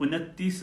29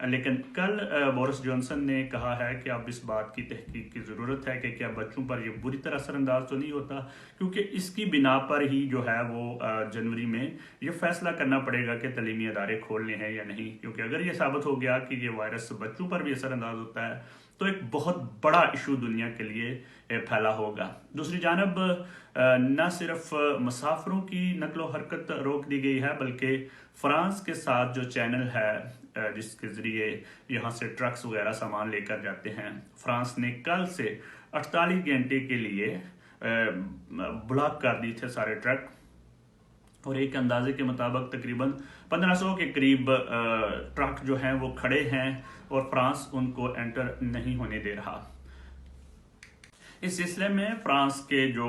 لیکن کل Boris Johnson نے کہا ہے کہ اب اس بات کی تحقیق کی ضرورت ہے کہ کیا بچوں پر یہ بری طرح اثر انداز تو نہیں ہوتا، کیونکہ اس کی بنا پر ہی جو ہے وہ جنوری میں یہ فیصلہ کرنا پڑے گا کہ تعلیمی ادارے کھولنے ہیں یا نہیں، کیونکہ اگر یہ ثابت ہو گیا کہ یہ وائرس بچوں پر بھی اثر انداز ہوتا ہے تو ایک بہت بڑا ایشو دنیا کے لیے پھیلا ہوگا۔ دوسری جانب نہ صرف مسافروں کی نقل و حرکت روک دی گئی ہے، بلکہ فرانس کے ساتھ جو چینل ہے جس کے ذریعے یہاں سے ٹرکس وغیرہ سامان لے کر جاتے ہیں، فرانس نے کل سے 48 گھنٹے کے لیے بلاک کر دی تھے سارے ٹرک، اور ایک اندازے کے مطابق تقریباً 1500 کے قریب ٹرک جو ہیں وہ کھڑے ہیں اور فرانس ان کو انٹر نہیں ہونے دے رہا۔ اس سلسلے میں فرانس کے جو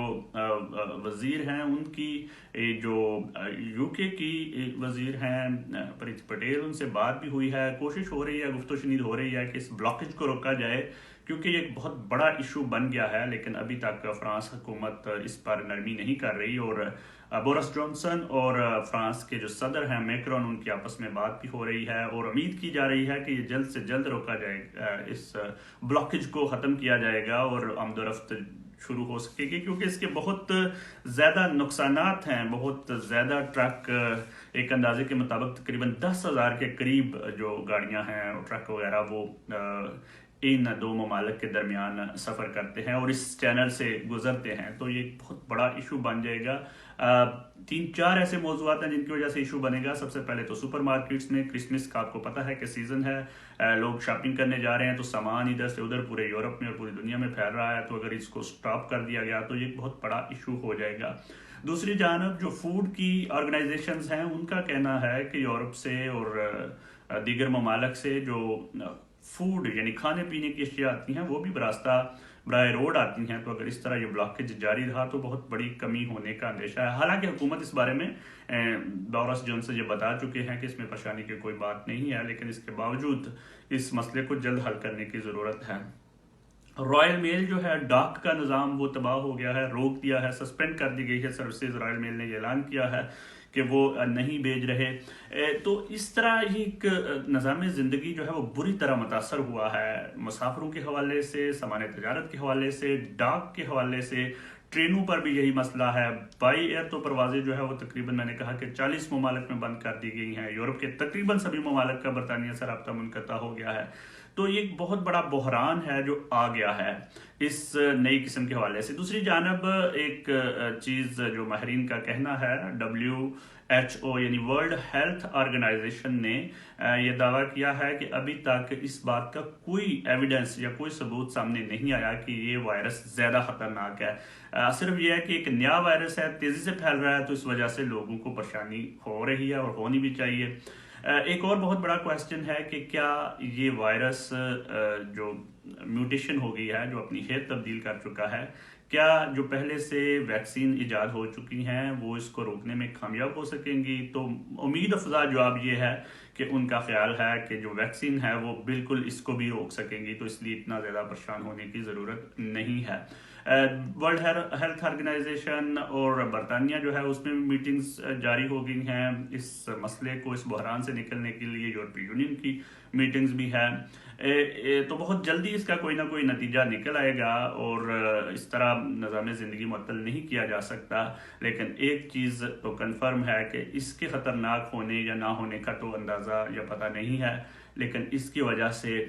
وزیر ہیں، ان کی جو یو کے کی وزیر ہیں پریت پٹیل، ان سے بات بھی ہوئی ہے، کوشش ہو رہی ہے، گفت و شنید ہو رہی ہے کہ اس بلاکیج کو روکا جائے، کیونکہ یہ ایک بہت بڑا ایشو بن گیا ہے، لیکن ابھی تک فرانس حکومت اس پر نرمی نہیں کر رہی، اور بورس جانسن اور فرانس کے جو صدر ہیں میکرون، ان کی آپس میں بات بھی ہو رہی ہے، اور امید کی جا رہی ہے کہ یہ جلد سے جلد روکا جائے گا، اس بلاکیج کو ختم کیا جائے گا اور آمد و رفت شروع ہو سکے گی، کیونکہ اس کے بہت زیادہ نقصانات ہیں۔ بہت زیادہ ٹرک، ایک اندازے کے مطابق تقریباً 10,000 کے قریب جو گاڑیاں ہیں ٹرک وغیرہ وہ ان دو ممالک کے درمیان سفر کرتے ہیں اور اس چینل سے گزرتے ہیں، تو یہ بہت بڑا ایشو بن جائے گا۔ 3-4 ایسے موضوعات ہیں جن کی وجہ سے ایشو بنے گا۔ سب سے پہلے تو سپر مارکیٹس میں کرسمس کا آپ کو پتہ ہے کہ سیزن ہے، لوگ شاپنگ کرنے جا رہے ہیں، تو سامان ادھر سے ادھر پورے یورپ میں اور پوری دنیا میں پھیل رہا ہے، تو اگر اس کو سٹاپ کر دیا گیا تو یہ بہت بڑا ایشو ہو جائے گا۔ دوسری جانب جو فوڈ کی آرگنائزیشنز ہیں، ان کا کہنا ہے کہ یورپ سے اور دیگر ممالک سے جو فوڈ یعنی کھانے پینے کی اشیاء آتی ہیں وہ بھی براہ روڈ آتی ہیں، تو اگر اس طرح یہ بلاکیج جاری رہا تو بہت بڑی کمی ہونے کا اندیشہ ہے۔ حالانکہ حکومت اس بارے میں بورس جانسن یہ بتا چکے ہیں کہ اس میں پریشانی کی کوئی بات نہیں ہے، لیکن اس کے باوجود اس مسئلے کو جلد حل کرنے کی ضرورت ہے۔ رائل میل جو ہے ڈاک کا نظام وہ تباہ ہو گیا ہے، روک دیا ہے، سسپینڈ کر دی گئی ہے سروسز۔ رائل میل نے یہ اعلان کیا ہے کہ وہ نہیں بھیج رہے، تو اس طرح ایک نظام زندگی جو ہے وہ بری طرح متاثر ہوا ہے، مسافروں کے حوالے سے، سامان تجارت کے حوالے سے، ڈاک کے حوالے سے، ٹرینوں پر بھی یہی مسئلہ ہے۔ بائی ایئر تو پروازیں جو ہے وہ تقریباً میں نے کہا کہ 40 ممالک میں بند کر دی گئی ہیں، یورپ کے تقریباً سبھی ممالک کا برطانیہ سے رابطہ منقطع ہو گیا ہے، تو یہ ایک بہت بڑا بحران ہے جو آ گیا ہے اس نئی قسم کے حوالے سے۔ دوسری جانب ایک چیز جو ماہرین کا کہنا ہے، WHO یعنی ورلڈ ہیلتھ آرگنائزیشن نے یہ دعویٰ کیا ہے کہ ابھی تک اس بات کا کوئی ایویڈنس یا کوئی ثبوت سامنے نہیں آیا کہ یہ وائرس زیادہ خطرناک ہے، صرف یہ ہے کہ ایک نیا وائرس ہے، تیزی سے پھیل رہا ہے، تو اس وجہ سے لوگوں کو پریشانی ہو رہی ہے اور ہونی بھی چاہیے۔ ایک اور بہت بڑا کویسچن ہے کہ کیا یہ وائرس جو میوٹیشن ہو گئی ہے، جو اپنی ہیئت تبدیل کر چکا ہے، کیا جو پہلے سے ویکسین ایجاد ہو چکی ہیں وہ اس کو روکنے میں کامیاب ہو سکیں گی؟ تو امید افزا جواب یہ ہے کہ ان کا خیال ہے کہ جو ویکسین ہے وہ بالکل اس کو بھی روک سکیں گی، تو اس لیے اتنا زیادہ پریشان ہونے کی ضرورت نہیں ہے۔ ورلڈ ہیلتھ آرگنائزیشن اور برطانیہ جو ہے اس میں میٹنگز جاری ہو گئی ہیں، اس مسئلے کو، اس بحران سے نکلنے کے لیے یورپی یونین کی میٹنگز بھی ہیں، تو بہت جلدی اس کا کوئی نہ کوئی نتیجہ نکل آئے گا، اور اس طرح نظام زندگی معطل نہیں کیا جا سکتا۔ لیکن ایک چیز تو کنفرم ہے کہ اس کے خطرناک ہونے یا نہ ہونے کا تو اندازہ یا پتہ نہیں ہے، لیکن اس کی وجہ سے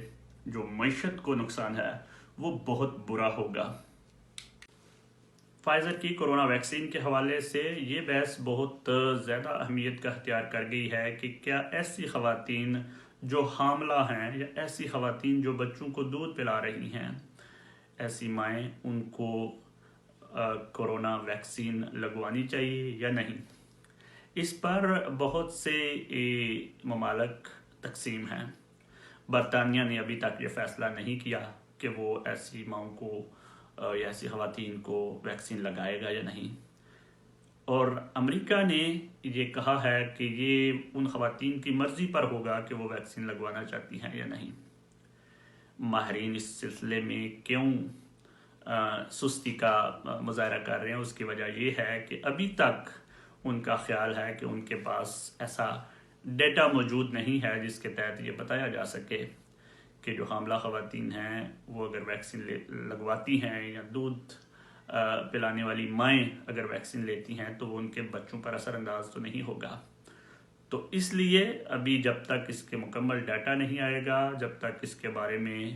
جو معیشت کو نقصان ہے وہ بہت برا ہوگا۔ فائزر کی کرونا ویکسین کے حوالے سے یہ بحث بہت زیادہ اہمیت کا اختیار کر گئی ہے کہ کیا ایسی خواتین جو حاملہ ہیں یا ایسی خواتین جو بچوں کو دودھ پلا رہی ہیں، ایسی مائیں، ان کو کرونا ویکسین لگوانی چاہیے یا نہیں؟ اس پر بہت سے ممالک تقسیم ہیں۔ برطانیہ نے ابھی تک یہ فیصلہ نہیں کیا کہ وہ ایسی ماؤں کو یا ایسی خواتین کو ویکسین لگائے گا یا نہیں، اور امریکہ نے یہ کہا ہے کہ یہ ان خواتین کی مرضی پر ہوگا کہ وہ ویکسین لگوانا چاہتی ہیں یا نہیں۔ ماہرین اس سلسلے میں کیوں سستی کا مظاہرہ کر رہے ہیں، اس کی وجہ یہ ہے کہ ابھی تک ان کا خیال ہے کہ ان کے پاس ایسا ڈیٹا موجود نہیں ہے جس کے تحت یہ بتایا جا سکے کہ جو حاملہ خواتین ہیں وہ اگر ویکسین لگواتی ہیں یا دودھ پلانے والی مائیں اگر ویکسین لیتی ہیں تو وہ ان کے بچوں پر اثر انداز تو نہیں ہوگا. تو اس لیے ابھی جب تک اس کے مکمل ڈیٹا نہیں آئے گا، جب تک اس کے بارے میں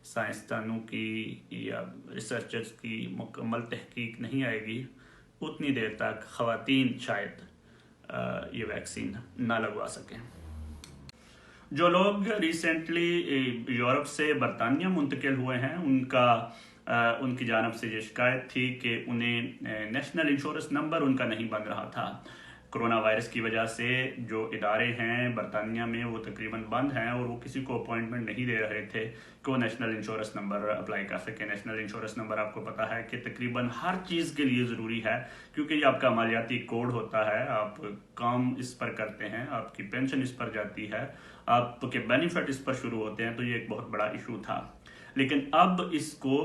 سائنسدانوں کی یا ریسرچرز کی مکمل تحقیق نہیں آئے گی، اتنی دیر تک خواتین شاید یہ ویکسین نہ لگوا سکیں. جو لوگ ریسنٹلی یورپ سے برطانیہ منتقل ہوئے ہیں ان کی جانب سے یہ شکایت تھی کہ انہیں نیشنل انشورنس نمبر ان کا نہیں بن رہا تھا. کرونا وائرس کی وجہ سے جو ادارے ہیں برطانیہ میں وہ تقریباً بند ہیں اور وہ کسی کو اپوائنٹمنٹ نہیں دے رہے تھے کہ وہ نیشنل انشورنس نمبر اپلائی کر سکے. نیشنل انشورنس نمبر آپ کو پتا ہے کہ تقریباً ہر چیز کے لیے ضروری ہے، کیونکہ یہ آپ کا مالیاتی کوڈ ہوتا ہے، آپ کام اس پر کرتے ہیں، آپ کی پینشن اس پر جاتی ہے، آپ کے بینیفٹ اس پر شروع ہوتے ہیں. تو یہ ایک بہت بڑا ایشو تھا. لیکن اب اس کو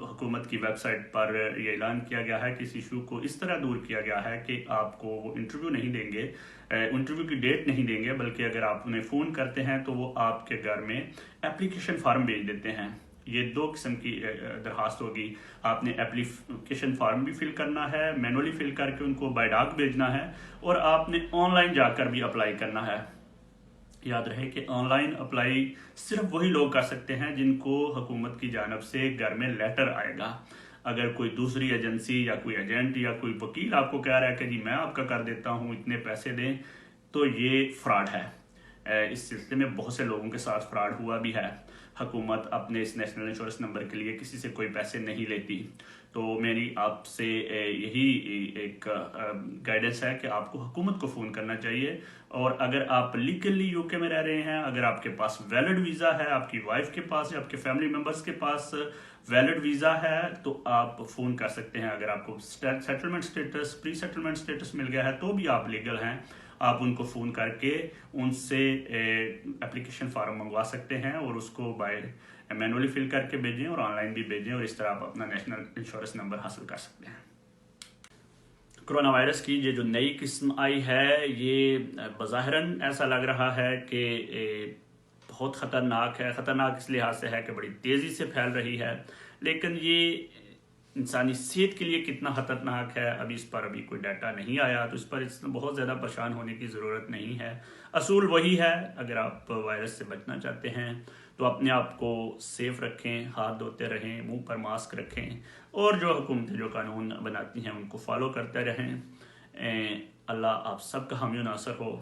حکومت کی ویب سائٹ پر یہ اعلان کیا گیا ہے کہ اس ایشو کو اس طرح دور کیا گیا ہے کہ آپ کو وہ انٹرویو نہیں دیں گے، انٹرویو کی ڈیٹ نہیں دیں گے، بلکہ اگر آپ انہیں فون کرتے ہیں تو وہ آپ کے گھر میں اپلیکیشن فارم بھیج دیتے ہیں. یہ 2 قسم کی درخواست ہوگی. آپ نے اپلیکیشن فارم بھی فل کرنا ہے، مینولی فل کر کے ان کو بائی ڈاک بھیجنا ہے، اور آپ نے آن لائن جا کر بھی اپلائی کرنا ہے. یاد رہے کہ آن لائن اپلائی صرف وہی لوگ کر سکتے ہیں جن کو حکومت کی جانب سے گھر میں لیٹر آئے گا. اگر کوئی دوسری ایجنسی یا کوئی ایجنٹ یا کوئی وکیل آپ کو کہہ رہا ہے کہ جی میں آپ کا کر دیتا ہوں، اتنے پیسے دیں، تو یہ فراڈ ہے. اس سلسلے میں بہت سے لوگوں کے ساتھ فراڈ ہوا بھی ہے. حکومت اپنے اس نیشنل انشورنس نمبر کے لیے کسی سے کوئی پیسے نہیں لیتی. تو میری آپ سے یہی ایک گائیڈنس ہے کہ آپ کو حکومت کو فون کرنا چاہیے، اور اگر آپ لیگلی یو کے میں رہ رہے ہیں، اگر آپ کے پاس ویلڈ ویزا ہے، آپ کی وائف کے پاس یا آپ کے فیملی ممبرس کے پاس ویلڈ ویزا ہے، تو آپ فون کر سکتے ہیں. اگر آپ کو سیٹلمنٹ سٹیٹس، پری سیٹلمنٹ سٹیٹس مل گیا ہے تو بھی آپ لیگل ہیں. آپ ان کو فون کر کے ان سے اپلیکیشن فارم منگوا سکتے ہیں اور اس کو مینولی فل کر کے بھیجیں اور آن لائن بھی بھیجیں، اور اس طرح آپ اپنا نیشنل انشورنس نمبر حاصل کر سکتے ہیں. کرونا وائرس کی یہ جو نئی قسم آئی ہے، یہ بظاہراً ایسا لگ رہا ہے کہ بہت خطرناک ہے. خطرناک اس لحاظ سے ہے کہ بڑی تیزی سے پھیل رہی ہے، لیکن یہ انسانی صحت کے لیے کتنا خطرناک ہے اس پر ابھی کوئی ڈیٹا نہیں آیا. تو اس پر بہت زیادہ پریشان ہونے کی ضرورت نہیں ہے. اصول وہی ہے، اگر آپ وائرس سے بچنا چاہتے ہیں تو اپنے آپ کو سیف رکھیں، ہاتھ دھوتے رہیں، منہ پر ماسک رکھیں، اور جو حکومتیں جو قانون بناتی ہیں ان کو فالو کرتے رہیں. اللہ آپ سب کا حامی و ناصر ہو.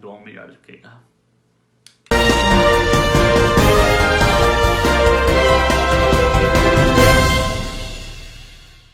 دعاؤں میں یاد رکھے گا.